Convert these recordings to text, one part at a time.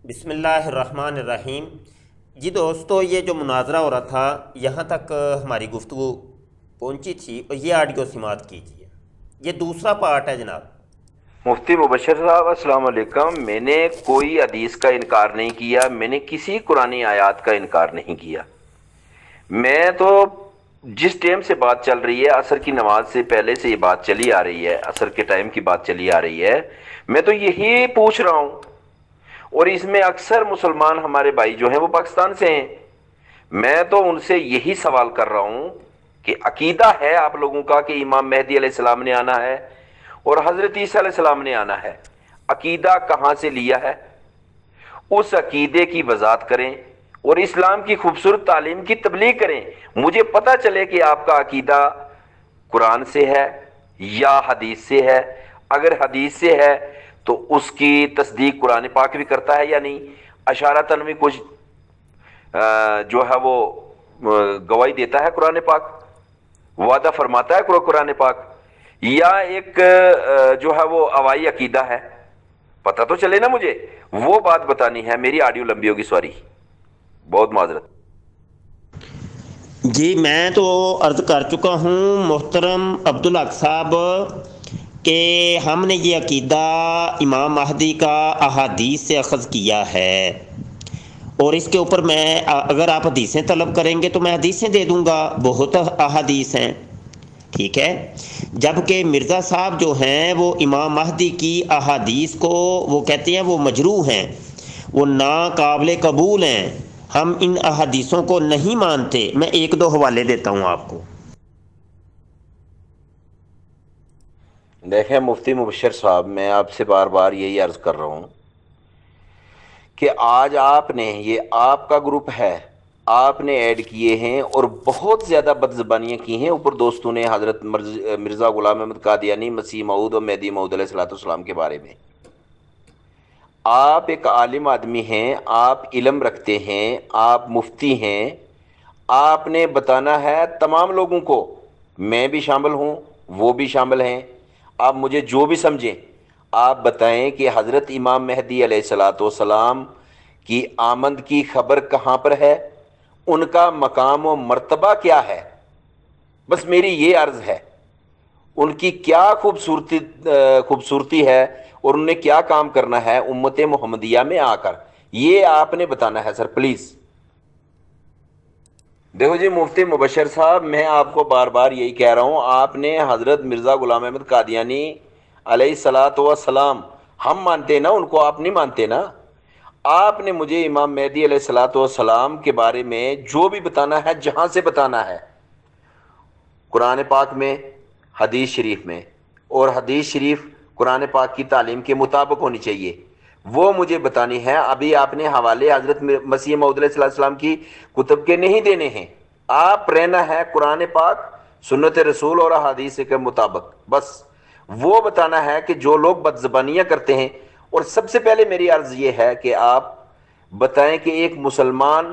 بسم اللہ الرحمن الرحیم۔ جی دوستو، یہ جو مناظرہ ہو رہا تھا یہاں تک ہماری گفتگو پہنچی تھی اور یہ آڈیو سماعت کیجیے۔ یہ دوسرا پارٹ ہے جناب۔ مفتی مبشر صاحب السلام علیکم۔ میں نے کوئی حدیث کا انکار نہیں کیا، میں نے کسی قرآنی آیات کا انکار نہیں کیا۔ میں تو جس ٹائم سے بات چل رہی ہے، عصر کی نماز سے پہلے سے یہ بات چلی آ رہی ہے، عصر کے ٹائم کی بات چلی آ رہی ہے، میں تو یہی پوچھ رہا ہوں۔ اور اس میں اکثر مسلمان ہمارے بھائی جو ہیں وہ پاکستان سے ہیں، میں تو ان سے یہی سوال کر رہا ہوں کہ عقیدہ ہے آپ لوگوں کا کہ امام مہدی علیہ السلام نے آنا ہے اور حضرت عیسیٰ علیہ السلام نے آنا ہے، عقیدہ کہاں سے لیا ہے؟ اس عقیدے کی وضاحت کریں اور اسلام کی خوبصورت تعلیم کی تبلیغ کریں۔ مجھے پتہ چلے کہ آپ کا عقیدہ قرآن سے ہے یا حدیث سے ہے۔ اگر حدیث سے ہے تو اس کی تصدیق قرآن پاک بھی کرتا ہے یا نہیں؟ اشارتاً بھی کچھ جو ہے وہ گواہی دیتا ہے قرآن پاک، وعدہ فرماتا ہے قرآن پاک، یا ایک جو ہے وہ ہوائی عقیدہ ہے؟ پتہ تو چلے نا مجھے، وہ بات بتانی ہے۔ میری آڈیو لمبی ہوگی، سوری، بہت معذرت۔ جی میں تو عرض کر چکا ہوں محترم عبدالحق صاحب کہ ہم نے یہ عقیدہ امام مہدی کا احادیث سے اخذ کیا ہے، اور اس کے اوپر میں اگر آپ حدیثیں طلب کریں گے تو میں حدیثیں دے دوں گا، بہت احادیث ہیں، ٹھیک ہے۔ جبکہ مرزا صاحب جو ہیں وہ امام مہدی کی احادیث کو وہ کہتے ہیں وہ مجروح ہیں، وہ ناقابل قبول ہیں، ہم ان احادیثوں کو نہیں مانتے۔ میں ایک دو حوالے دیتا ہوں آپ کو۔ دیکھیں مفتی مبشر صاحب، میں آپ سے بار بار یہی عرض کر رہا ہوں کہ آج آپ نے، یہ آپ کا گروپ ہے، آپ نے ایڈ کیے ہیں اور بہت زیادہ بد زبانیاں کی ہیں اوپر دوستوں نے حضرت مرزا غلام احمد قادیانی، مسیح موعود اور مہدی موعود علیہ السلام کے بارے میں۔ آپ ایک عالم آدمی ہیں، آپ علم رکھتے ہیں، آپ مفتی ہیں، آپ نے بتانا ہے تمام لوگوں کو، میں بھی شامل ہوں، وہ بھی شامل ہیں، آپ مجھے جو بھی سمجھیں آپ بتائیں کہ حضرت امام مہدی علیہ السلام کی آمد کی خبر کہاں پر ہے، ان کا مقام و مرتبہ کیا ہے۔ بس میری یہ عرض ہے، ان کی کیا خوبصورتی ہے اور انہیں کیا کام کرنا ہے امت محمدیہ میں آ کر، یہ آپ نے بتانا ہے سر، پلیز۔ دیکھو جی مفتی مبشر صاحب، میں آپ کو بار بار یہی کہہ رہا ہوں، آپ نے حضرت مرزا غلام احمد قادیانی علیہ السلام، ہم مانتے ہیں نا ان کو، آپ نہیں مانتے نا۔ آپ نے مجھے امام مہدی علیہ السلام کے بارے میں جو بھی بتانا ہے، جہاں سے بتانا ہے، قرآن پاک میں، حدیث شریف میں، اور حدیث شریف قرآن پاک کی تعلیم کے مطابق ہونی چاہیے، وہ مجھے بتانی ہے۔ ابھی آپ نے حوالے حضرت مسیح موعود علیہ السلام کی کتب کے نہیں دینے ہیں، آپ رہنا ہے قرآن پاک، سنت رسول اور احادیث کے مطابق، بس وہ بتانا ہے کہ جو لوگ بد زبانیاں کرتے ہیں۔ اور سب سے پہلے میری عرض یہ ہے کہ آپ بتائیں کہ ایک مسلمان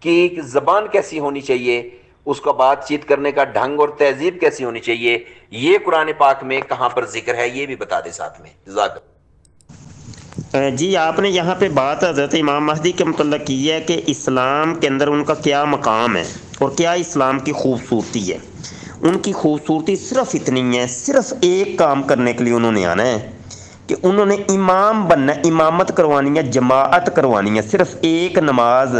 کی زبان کیسی ہونی چاہیے، اس کا بات چیت کرنے کا ڈھنگ اور تہذیب کیسی ہونی چاہیے، یہ قرآن پاک میں کہاں پر ذکر ہے، یہ بھی بتا دے ساتھ میں، جزاک اللہ۔ جی آپ نے یہاں پہ بات حضرت امام مہدی کے متعلق کی ہے کہ اسلام کے اندر ان کا کیا مقام ہے اور کیا اسلام کی خوبصورتی ہے۔ ان کی خوبصورتی صرف اتنی ہے، صرف ایک کام کرنے کے لیے انہوں نے آنا ہے کہ انہوں نے امام بننا، امامت کروانی ہے، جماعت کروانی ہے، صرف ایک نماز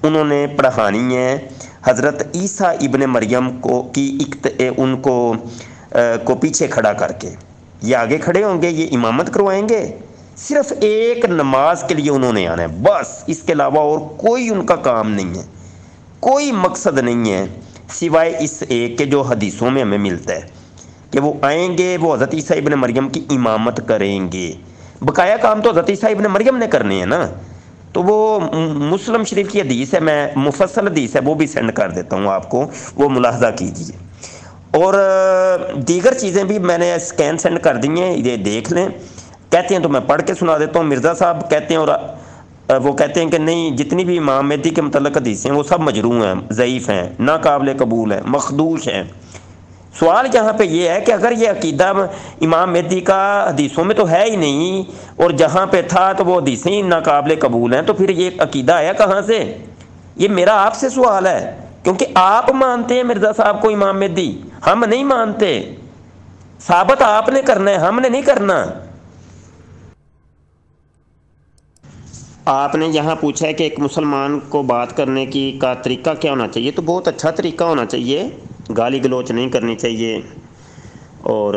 انہوں نے پڑھانی ہے حضرت عیسیٰ ابن مریم ان کو پیچھے کھڑا کر کے، یہ آگے کھڑے ہوں گے، یہ امامت کروائیں گے، صرف ایک نماز کے لیے انہوں نے آنا ہے، بس اس کے علاوہ اور کوئی ان کا کام نہیں ہے، کوئی مقصد نہیں ہے سوائے اس ایک کے جو حدیثوں میں ہمیں ملتا ہے کہ وہ آئیں گے، وہ حضرت عیسیٰ ابن مریم کی امامت کریں گے۔ بقایا کام تو حضرت عیسیٰ ابن مریم نے کرنے ہیں نا، تو وہ مسلم شریف کی حدیث ہے، میں مفصل حدیث ہے وہ بھی سینڈ کر دیتا ہوں آپ کو، وہ ملاحظہ کیجیے، اور دیگر چیزیں بھی میں نے اسکین سینڈ کر دی ہیں، یہ دیکھ لیں۔ کہتے ہیں تو میں پڑھ کے سنا دیتا ہوں، مرزا صاحب کہتے ہیں، اور وہ کہتے ہیں کہ نہیں، جتنی بھی امام مہدی کے متعلق حدیثیں ہیں وہ سب مجروح ہیں، ضعیف ہیں، ناقابل قبول ہیں، مخدوش ہیں، سوال یہاں پہ یہ ہے کہ اگر یہ عقیدہ امام مہدی کا حدیثوں میں تو ہے ہی نہیں، اور جہاں پہ تھا تو وہ حدیثیں ہی ناقابل قبول ہیں، تو پھر یہ عقیدہ آیا کہاں سے؟ یہ میرا آپ سے سوال ہے، کیونکہ آپ مانتے ہیں مرزا صاحب کو امام مہدی، ہم نہیں مانتے۔ ثابت آپ نے کرنا ہے، ہم نے نہیں کرنا۔ آپ نے یہاں پوچھا ہے کہ ایک مسلمان کو بات کرنے کا طریقہ کیا ہونا چاہیے، تو بہت اچھا طریقہ ہونا چاہیے، گالی گلوچ نہیں کرنی چاہیے، اور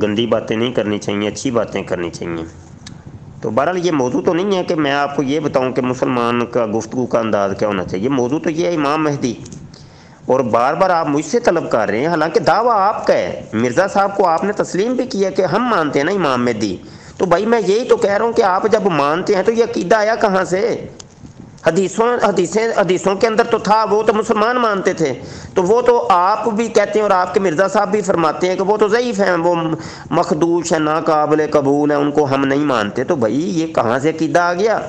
گندی باتیں نہیں کرنی چاہیے، اچھی باتیں کرنی چاہیے۔ تو بہرحال یہ موضوع تو نہیں ہے کہ میں آپ کو یہ بتاؤں کہ مسلمان کا گفتگو کا انداز کیا ہونا چاہیے، موضوع تو یہ ہے امام مہدی، اور بار بار آپ مجھ سے طلب کر رہے ہیں، حالانکہ دعویٰ آپ کا ہے، مرزا صاحب کو آپ نے تسلیم بھی کیا کہ ہم مانتے ہیں نا امام مہدی، تو بھائی میں یہی تو کہہ رہا ہوں کہ آپ جب مانتے ہیں تو یہ عقیدہ آیا کہاں سے؟ حدیثوں کے اندر تو تھا، وہ تو مسلمان مانتے تھے، تو وہ تو آپ بھی کہتے ہیں اور آپ کے مرزا صاحب بھی فرماتے ہیں کہ وہ تو ضعیف ہیں، وہ مخدوش ہیں، ناقابل قبول ہیں، ان کو ہم نہیں مانتے، تو بھائی یہ کہاں سے عقیدہ آ گیا؟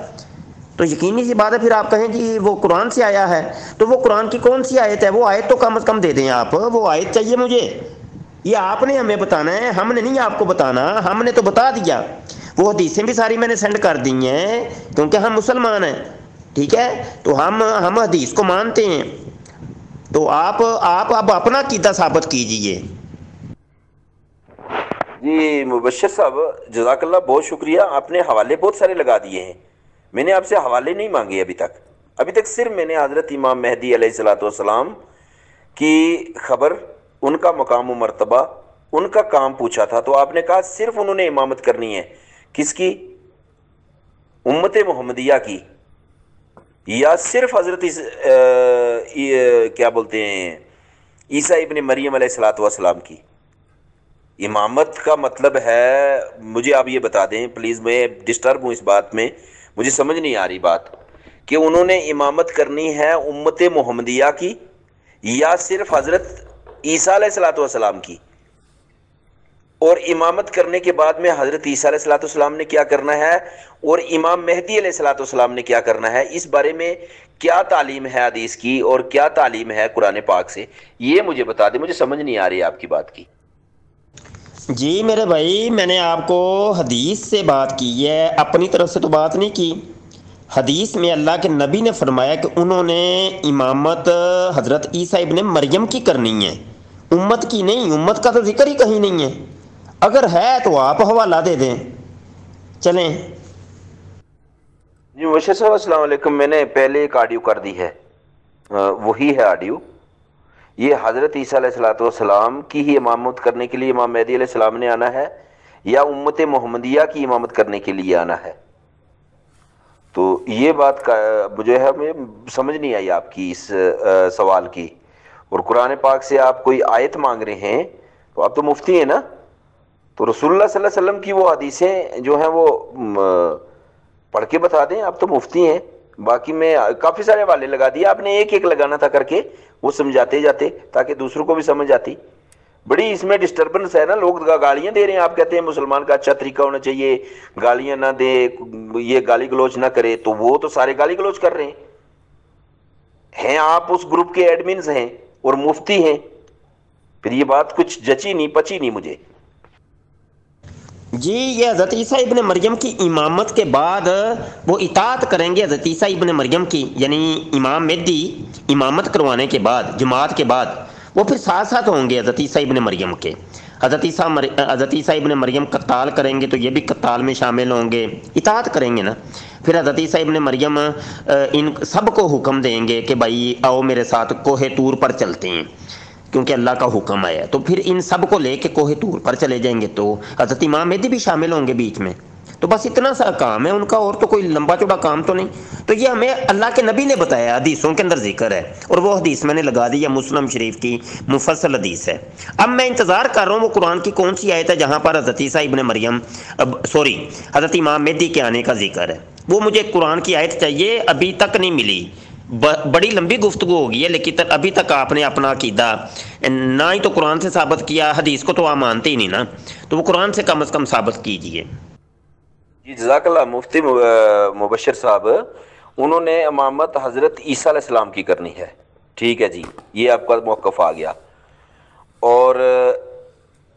تو یقینی سی بات ہے پھر آپ کہیں جی وہ قرآن سے آیا ہے، تو وہ قرآن کی کون سی آیت ہے؟ وہ آیت تو کم از کم دے دیں آپ، وہ آیت چاہیے مجھے، یہ آپ نے ہمیں بتانا ہے، ہم نے نہیں آپ کو بتانا، ہم نے تو بتا دیا، وہ حدیثیں بھی ساری میں نے سینڈ کر دی ہیں، کیونکہ ہم مسلمان ہیں، ٹھیک ہے، تو ہم حدیث کو مانتے ہیں، تو آپ اب اپنا عقیدہ ثابت کیجئے۔ جی مبشر صاحب، جزاک اللہ، بہت شکریہ، آپ نے حوالے بہت سارے لگا دیے ہیں، میں نے آپ سے حوالے نہیں مانگے ابھی تک صرف میں نے حضرت امام مہدی علیہ الصلوۃ والسلام کی خبر، ان کا مقام و مرتبہ، ان کا کام پوچھا تھا، تو آپ نے کہا صرف انہوں نے امامت کرنی ہے، کس کی؟ امت محمدیہ کی، یا صرف حضرت کیا بولتے ہیں عیسیٰ ابن مریم علیہ الصلوۃ والسلام کی؟ امامت کا مطلب ہے، مجھے آپ یہ بتا دیں پلیز، میں ڈسٹرب ہوں اس بات میں، مجھے سمجھ نہیں آ رہی بات، کہ انہوں نے امامت کرنی ہے امت محمدیہ کی یا صرف حضرت عیسیٰ علیہ الصلوۃ والسلام کی؟ اور امامت کرنے کے بعد میں حضرت عیسیٰ علیہ الصلوۃ والسلام نے کیا کرنا ہے، اور امام مہدی علیہ الصلوۃ والسلام نے کیا کرنا ہے، اس بارے میں کیا تعلیم ہے حدیث کی اور کیا تعلیم ہے قرآن پاک سے، یہ مجھے بتا دیں، مجھے سمجھ نہیں آ رہی آپ کی بات کی۔ جی میرے بھائی، میں نے آپ کو حدیث سے بات کی ہے، اپنی طرف سے تو بات نہیں کی۔ حدیث میں اللہ کے نبی نے فرمایا کہ انہوں نے امامت حضرت عیسیٰ ابن مریم کی کرنی ہے، امت کی نہیں، امت کا تو ذکر ہی کہیں نہیں ہے، اگر ہے تو آپ حوالہ دے دیں، چلیں۔ جی مبشر صاحب السلام علیکم، میں نے پہلے ایک آڈیو کر دی ہے، وہی ہے آڈیو، یہ حضرت عیسیٰ علیہ الصلوۃ والسلام کی ہی امامت کرنے کے لیے امام مہدی علیہ السلام نے آنا ہے، یا امت محمدیہ کی امامت کرنے کے لیے آنا ہے؟ تو یہ بات کا جو ہے ہمیں سمجھ نہیں آئی آپ کی اس سوال کی، اور قرآن پاک سے آپ کوئی آیت مانگ رہے ہیں، تو آپ تو مفتی ہیں نا، تو رسول اللہ صلی اللہ علیہ وسلم کی وہ حدیثیں جو ہیں وہ پڑھ کے بتا دیں، آپ تو مفتی ہیں، باقی میں کافی سارے حوالے لگا دیے، آپ نے ایک ایک لگانا تھا کر کے، وہ سمجھاتے جاتے تاکہ دوسروں کو بھی سمجھ آتی۔ بڑی اس میں ڈسٹربنس ہے نا، لوگ گالیاں دے رہے ہیں، آپ کہتے ہیں مسلمان کا اچھا طریقہ ہونا چاہیے، گالیاں نہ دے، یہ گالی گلوچ نہ کرے، تو وہ تو سارے گالی گلوچ کر رہے ہیں، آپ اس گروپ کے ایڈمنز ہیں اور مفتی ہیں، پھر یہ بات کچھ جچی نہیں پچی نہیں مجھے۔ جی یہ حضرت عیسیٰ ابن مریم کی امامت کے بعد وہ اطاعت کریں گے حضرت عیسیٰ ابن مریم کی، یعنی امام مہدی امامت کروانے کے بعد، جماعت کے بعد وہ پھر ساتھ ساتھ ہوں گے حضرت عیسیٰ ابن مریم کے۔ حضرت عیسیٰ ابن مریم قتال کریں گے تو یہ بھی قتال میں شامل ہوں گے، اطاعت کریں گے نا۔ پھر حضرت عیسیٰ ابن مریم ان سب کو حکم دیں گے کہ بھائی آؤ میرے ساتھ کوہ طور پر چلتے ہیں، کیونکہ اللہ کا حکم آیا، تو پھر ان سب کو لے کے کوہ طور پر چلے جائیں گے، تو حضرت امام مہدی بھی شامل ہوں گے بیچ میں۔ تو بس اتنا سا کام ہے ان کا، اور تو کوئی لمبا چوڑا کام تو نہیں۔ تو یہ ہمیں اللہ کے نبی نے بتایا، حدیثوں کے اندر ذکر ہے، اور وہ حدیث میں نے لگا دی ہے، مسلم شریف کی مفصل حدیث ہے۔ اب میں انتظار کر رہا ہوں وہ قرآن کی کون سی آیت ہے جہاں پر حضرت عیسیٰ ابن مریم حضرت امام مہدی کے آنے کا ذکر ہے، وہ مجھے قرآن کی آیت چاہیے، ابھی تک نہیں ملی۔ بڑی لمبی گفتگو ہوگی ہے، لیکن ابھی تک آپ نے اپنا عقیدہ نہ ہی تو قرآن سے ثابت کیا، حدیث کو تو آپ مانتے ہی نہیں نا، تو وہ قرآن سے کم از کم ثابت کیجئے۔ جی جزاک اللہ مفتی مبشر صاحب، انہوں نے امامت حضرت عیسیٰ علیہ السلام کی کرنی ہے، ٹھیک ہے جی، یہ آپ کا موقف آ گیا۔ اور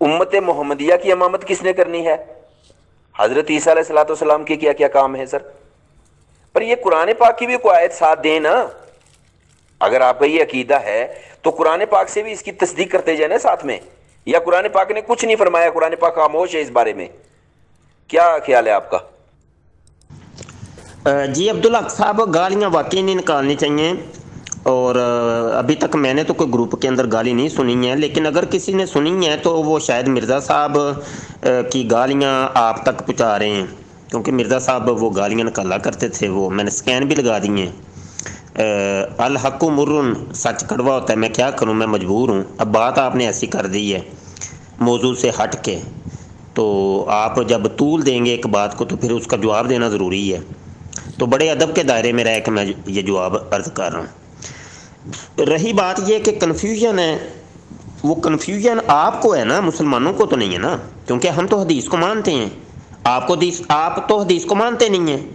امت محمدیہ کی امامت کس نے کرنی ہے؟ حضرت عیسیٰ علیہ السلام کے کیا کیا کام ہے سر؟ پر یہ قرآن پاک کی بھی کوئی آیت ساتھ دیں نا. اگر آپ کا یہ عقیدہ ہے تو قرآن پاک سے بھی اس کی تصدیق کرتے جائیں نا ساتھ میں. یا قرآن پاک نے کچھ نہیں فرمایا، قرآن پاک خاموش ہے اس بارے میں؟ کیا خیال ہے آپ کا؟ جی عبدالحق صاحب، گالیاں واقعی نہیں نکالنی چاہیے، اور ابھی تک میں نے تو کوئی گروپ کے اندر گالی نہیں سنی ہے، لیکن اگر کسی نے سنی ہے تو وہ شاید مرزا صاحب کی گالیاں آپ تک پہنچا رہے ہیں، کیونکہ مرزا صاحب وہ گالیاں نکالا کرتے تھے. وہ میں نے سکین بھی لگا دی ہیں. الحق مرن، سچ کڑوا ہوتا ہے، میں کیا کروں، میں مجبور ہوں. اب بات آپ نے ایسی کر دی ہے موضوع سے ہٹ کے، تو آپ جب طول دیں گے ایک بات کو تو پھر اس کا جواب دینا ضروری ہے. تو بڑے ادب کے دائرے میں رہ کے میں یہ جواب عرض کر رہا ہوں. رہی بات یہ کہ کنفیوژن ہے، وہ کنفیوژن آپ کو ہے نا، مسلمانوں کو تو نہیں ہے نا، کیونکہ ہم تو حدیث کو مانتے ہیں. آپ تو حدیث کو مانتے نہیں ہیں.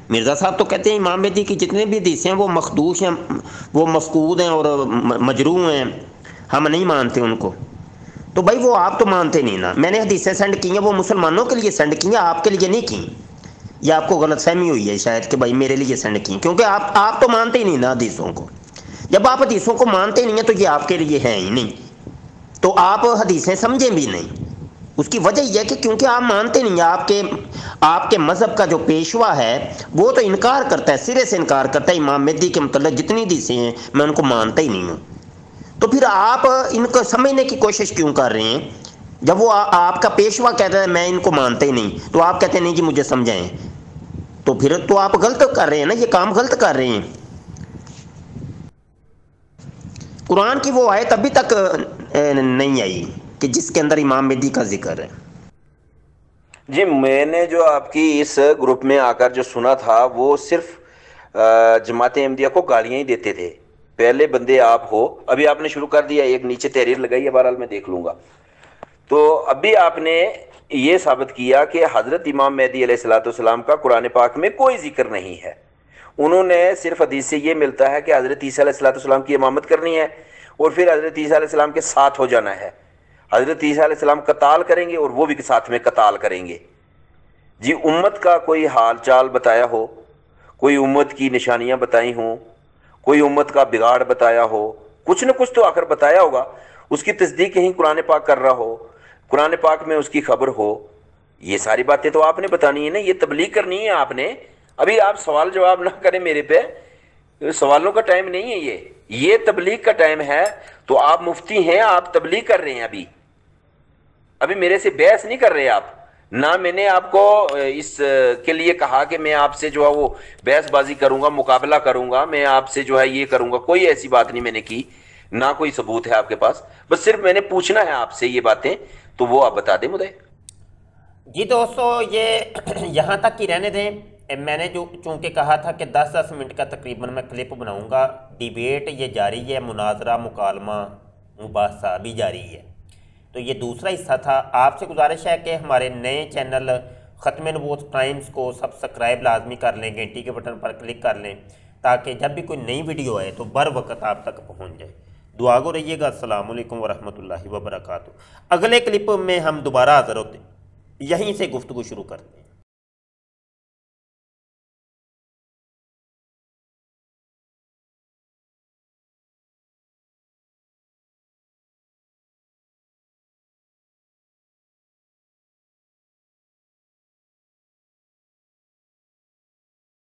مرزا صاحب تو کہتے ہیں امام مہدی کی جتنے بھی حدیث ہیں وہ مخدوش ہیں، وہ مفقود ہیں اور مجروح ہیں، ہم نہیں مانتے ان کو. تو بھائی وہ آپ تو مانتے نہیں نا. میں نے حدیثیں سینڈ کی ہیں، وہ مسلمانوں کے لیے سینڈ کی ہیں، آپ کے لیے نہیں کی. یہ آپ کو غلط فہمی ہوئی ہے شاید کہ بھائی میرے لیے سینڈ کی، کیونکہ آپ تو مانتے ہی نہیں نا حدیثوں کو. جب آپ حدیثوں کو مانتے نہیں ہیں تو یہ آپ کے لیے ہیں ہی نہیں، تو آپ حدیثیں سمجھیں بھی نہیں. اس کی وجہ یہ ہے کہ کیونکہ آپ مانتے نہیں ہیں. آپ کے مذہب کا جو پیشوا ہے وہ تو انکار کرتا ہے، سرے سے انکار کرتا ہے. امام مہدی کے متعلق جتنی حدیثیں ہیں میں ان کو مانتا ہی نہیں ہوں. تو پھر آپ ان کو سمجھنے کی کوشش کیوں کر رہے ہیں؟ جب وہ آپ کا پیشوا کہتا ہے میں ان کو مانتا ہی نہیں، تو آپ کہتے ہیں نہیں جی مجھے سمجھائیں. تو پھر تو آپ غلط کر رہے ہیں نا، یہ کام غلط کر رہے ہیں. قرآن کی وہ آیت ابھی تک نہیں آئی کہ جس کے اندر امام مہدی کا ذکر ہے. جی میں نے جو آپ کی اس گروپ میں آ کر جو سنا تھا وہ صرف جماعت احمدیہ کو گالیاں ہی دیتے تھے. پہلے بندے آپ ہو، ابھی آپ نے شروع کر دیا، ایک نیچے تحریر لگائی ہے، بہرحال میں دیکھ لوں گا. تو ابھی آپ نے یہ ثابت کیا کہ حضرت امام مہدی علیہ السلام کا قرآن پاک میں کوئی ذکر نہیں ہے. انہوں نے صرف حدیث سے یہ ملتا ہے کہ حضرت عیسیٰ علیہ السلام کی امامت کرنی ہے اور پھر حضرت عیسیٰ علیہ السلام کے ساتھ ہو جانا ہے. حضرت عیسیٰ علیہ السلام قتال کریں گے اور وہ بھی ساتھ میں قتال کریں گے. جی امت کا کوئی حال چال بتایا ہو، کوئی امت کی نشانیاں بتائی ہوں، کوئی امت کا بگاڑ بتایا ہو، کچھ نہ کچھ تو آخر بتایا ہوگا. اس کی تصدیق کہیں قرآن پاک کر رہا ہو، قرآن پاک میں اس کی خبر ہو. یہ ساری باتیں تو آپ نے بتانی ہے نا، یہ تبلیغ کرنی ہے آپ نے. ابھی آپ سوال جواب نہ کریں میرے پہ، سوالوں کا ٹائم نہیں ہے یہ تبلیغ کا ٹائم ہے. تو آپ مفتی ہیں، آپ تبلیغ کر رہے ہیں. ابھی میرے سے بحث نہیں کر رہے آپ. نہ میں نے آپ کو اس کے لیے کہا کہ میں آپ سے جو ہے وہ بحث بازی کروں گا، مقابلہ کروں گا، میں آپ سے جو ہے یہ کروں گا. کوئی ایسی بات نہیں میں نے کی، نہ کوئی ثبوت ہے آپ کے پاس. بس صرف میں نے پوچھنا ہے آپ سے یہ باتیں، تو وہ آپ بتا دیں مجھے. جی دوستو، یہ یہاں تک ہی رہنے دیں. میں نے جو چونکہ کہا تھا کہ 10 منٹ کا تقریباً میں کلپ بناؤں گا. ڈیبیٹ یہ جاری ہے، مناظرہ، مکالمہ، مباحثہ بھی جاری ہے. تو یہ دوسرا حصہ تھا. آپ سے گزارش ہے کہ ہمارے نئے چینل ختم نبوت ٹائمز کو سبسکرائب لازمی کر لیں، گھنٹی کے بٹن پر کلک کر لیں، تاکہ جب بھی کوئی نئی ویڈیو آئے تو بر وقت آپ تک پہنچ جائے. دعا گو رہیے گا. السلام علیکم ورحمۃ اللہ وبرکاتہ. اگلے کلپ میں ہم دوبارہ حاضر ہوتے ہیں، یہیں سے گفتگو شروع کرتے ہیں.